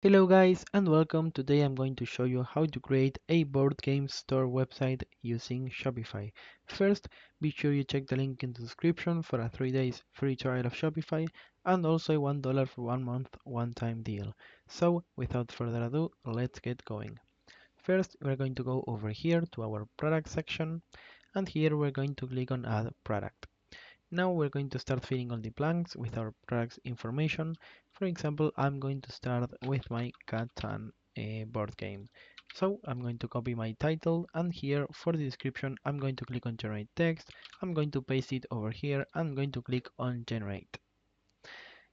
Hello guys and welcome. Today I'm going to show you how to create a board game store website using Shopify. First, be sure you check the link in the description for a 3 days free trial of Shopify and also a $1 for 1 month one-time deal. So without further ado, let's get going. First, we're going to go over here to our product section and here we're going to click on add product. Now we're going to start filling all the blanks with our products information. For example, I'm going to start with my Catan board game. So I'm going to copy my title and here for the description I'm going to click on generate text. I'm going to paste it over here. I'm going to click on generate.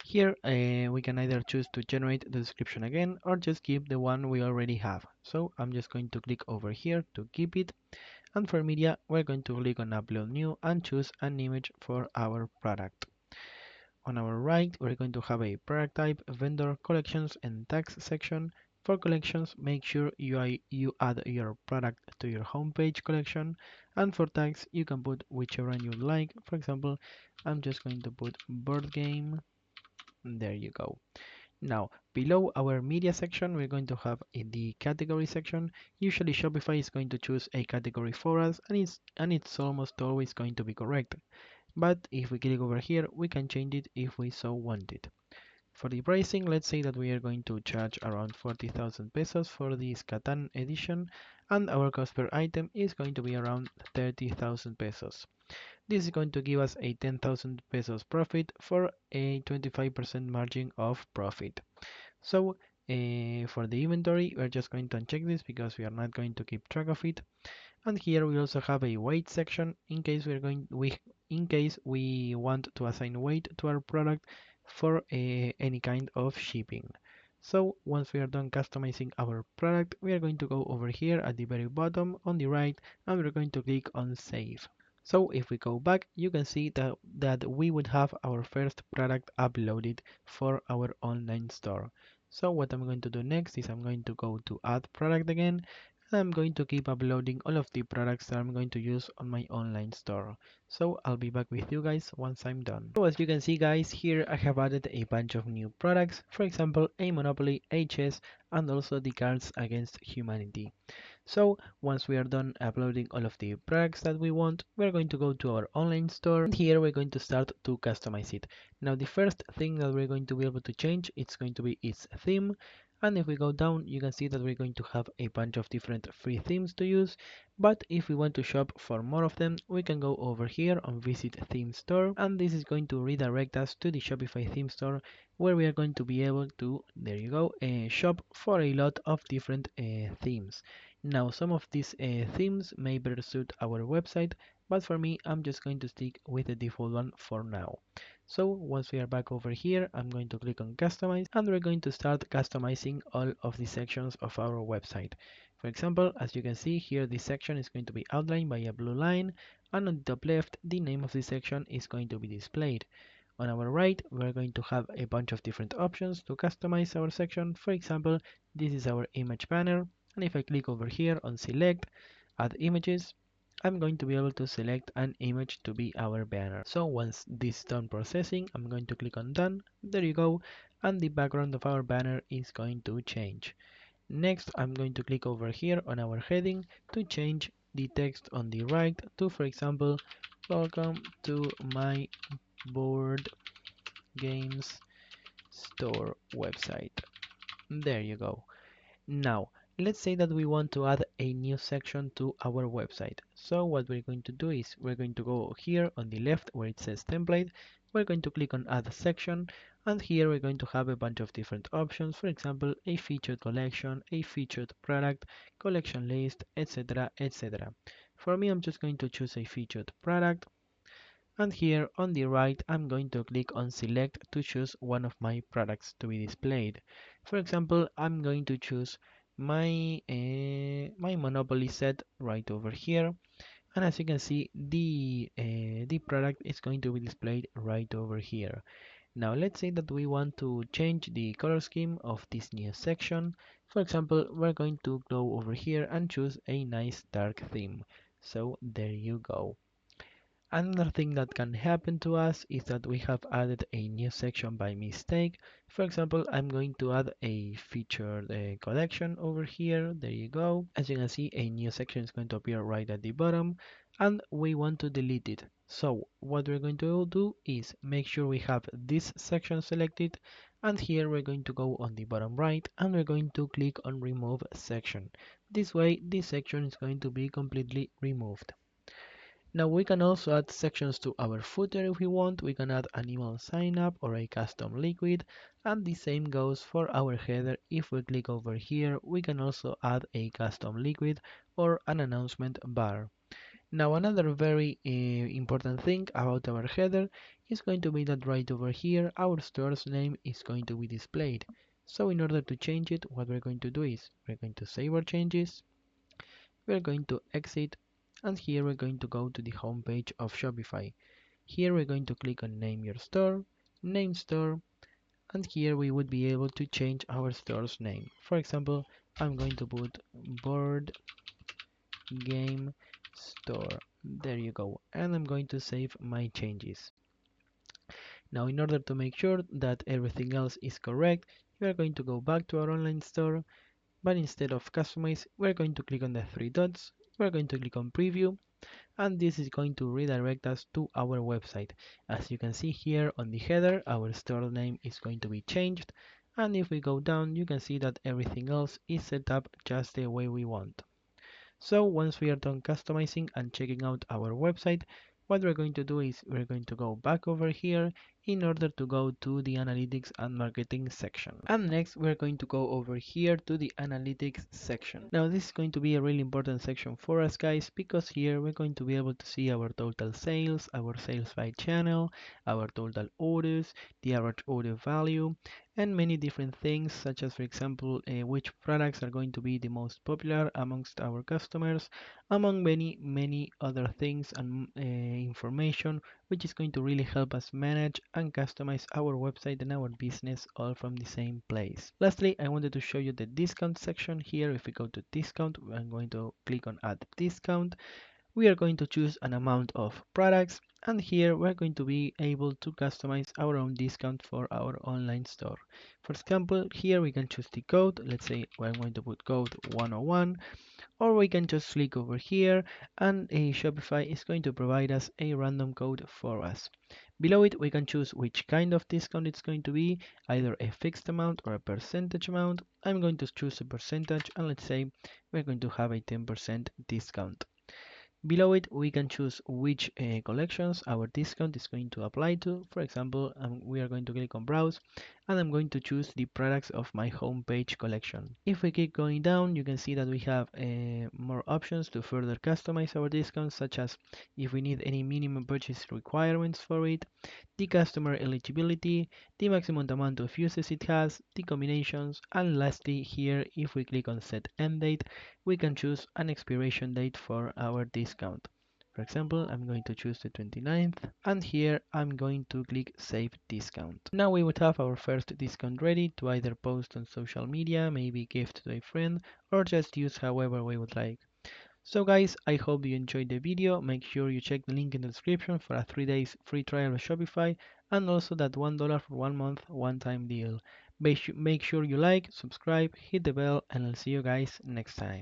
Here we can either choose to generate the description again or just keep the one we already have. So I'm just going to click over here to keep it, and for media we're going to click on upload new and choose an image for our product. On our right we're going to have a product type, vendor, collections and tags section. For collections, make sure you add your product to your homepage collection, and for tags you can put whichever one you like. For example, I'm just going to put board game. There you go. Now, below our media section, we're going to have in the category section. Usually Shopify is going to choose a category for us, and it's almost always going to be correct. But if we click over here, we can change it if we so want it. For the pricing, let's say that we are going to charge around 40,000 pesos for this Catan edition, and our cost per item is going to be around 30,000 pesos. This is going to give us a 10,000 pesos profit for a 25% margin of profit. So for the inventory, we're just going to uncheck this because we are not going to keep track of it. And here we also have a weight section in case we want to assign weight to our product for any kind of shipping. So once we are done customizing our product, we are going to go over here at the very bottom on the right and we're going to click on save. So if we go back, you can see that we would have our first product uploaded for our online store. So what I'm going to do next is I'm going to go to add product again, and I'm going to keep uploading all of the products that I'm going to use on my online store. So I'll be back with you guys once I'm done. So as you can see guys, here I have added a bunch of new products, for example a Monopoly, a chess, and also the Cards Against Humanity. So once we are done uploading all of the products that we want, we're going to go to our online store and here we're going to start to customize it. Now the first thing that we're going to be able to change, it's going to be its theme. And if we go down, you can see that we're going to have a bunch of different free themes to use. But if we want to shop for more of them, we can go over here on Visit Theme Store. And this is going to redirect us to the Shopify theme store where we are going to be able to, there you go, shop for a lot of different themes. Now, some of these themes may better suit our website, but for me, I'm just going to stick with the default one for now. So once we are back over here, I'm going to click on customize and we're going to start customizing all of the sections of our website. For example, as you can see here, this section is going to be outlined by a blue line, and on the top left, the name of the section is going to be displayed. On our right, we're going to have a bunch of different options to customize our section. For example, this is our image banner. And if I click over here on select, add images, I'm going to be able to select an image to be our banner. So once this is done processing, I'm going to click on done. There you go. And the background of our banner is going to change. Next, I'm going to click over here on our heading to change the text on the right to, for example, welcome to my board games store website. There you go. Now, let's say that we want to add a new section to our website. So what we're going to do is we're going to go here on the left where it says template. We're going to click on add section, and here we're going to have a bunch of different options. For example, a featured collection, a featured product, collection list, etc, etc. For me, I'm just going to choose a featured product. And here on the right, I'm going to click on select to choose one of my products to be displayed. For example, I'm going to choose my Monopoly set right over here. And as you can see, the product is going to be displayed right over here. Now let's say that we want to change the color scheme of this new section. For example, we're going to go over here and choose a nice dark theme. So there you go. Another thing that can happen to us is that we have added a new section by mistake. For example, I'm going to add a featured collection over here. There you go. As you can see, a new section is going to appear right at the bottom, and we want to delete it. So what we're going to do is make sure we have this section selected, and here we're going to go on the bottom right, and we're going to click on remove section. This way, this section is going to be completely removed. Now we can also add sections to our footer if we want. We can add an email sign up or a custom liquid, and the same goes for our header. If we click over here, we can also add a custom liquid or an announcement bar. Now another very important thing about our header is going to be that right over here our store's name is going to be displayed. So in order to change it, what we're going to do is we're going to save our changes, we're going to exit, and here we're going to go to the home page of Shopify. Here we're going to click on name your store, name store, and here we would be able to change our store's name. For example, I'm going to put board game store. There you go. And I'm going to save my changes. Now, in order to make sure that everything else is correct, we are going to go back to our online store, but instead of customize, we're going to click on the three dots. We're going to click on preview, and this is going to redirect us to our website. As you can see here on the header, our store name is going to be changed, and if we go down, you can see that everything else is set up just the way we want. So once we are done customizing and checking out our website, what we're going to do is we're going to go back over here in order to go to the analytics and marketing section. And next we're going to go over here to the analytics section. Now this is going to be a really important section for us guys, because here we're going to be able to see our total sales, our sales by channel, our total orders, the average order value, and many different things, such as for example which products are going to be the most popular amongst our customers, among many other things and information, which is going to really help us manage and customize our website and our business all from the same place. Lastly, I wanted to show you the discount section. Here if we go to discount, I'm going to click on add discount. We are going to choose an amount of products, and here we're going to be able to customize our own discount for our online store. For example, here we can choose the code. Let's say I'm going to put code 101, or we can just click over here and Shopify is going to provide us a random code for us. Below it, we can choose which kind of discount it's going to be, either a fixed amount or a percentage amount. I'm going to choose a percentage, and let's say we're going to have a 10% discount. Below it, we can choose which collections our discount is going to apply to. For example, we are going to click on browse, and I'm going to choose the products of my homepage collection. If we keep going down, you can see that we have more options to further customize our discounts, such as if we need any minimum purchase requirements for it, the customer eligibility, the maximum amount of uses it has, the combinations, and lastly here, if we click on set end date, we can choose an expiration date for our discount. For example, I'm going to choose the 29th, and here I'm going to click save discount. Now we would have our first discount ready to either post on social media, maybe gift to a friend, or just use however we would like. So guys, I hope you enjoyed the video. Make sure you check the link in the description for a 3 days free trial of Shopify, and also that $1 for 1 month one-time deal. Make sure you like, subscribe, hit the bell, and I'll see you guys next time.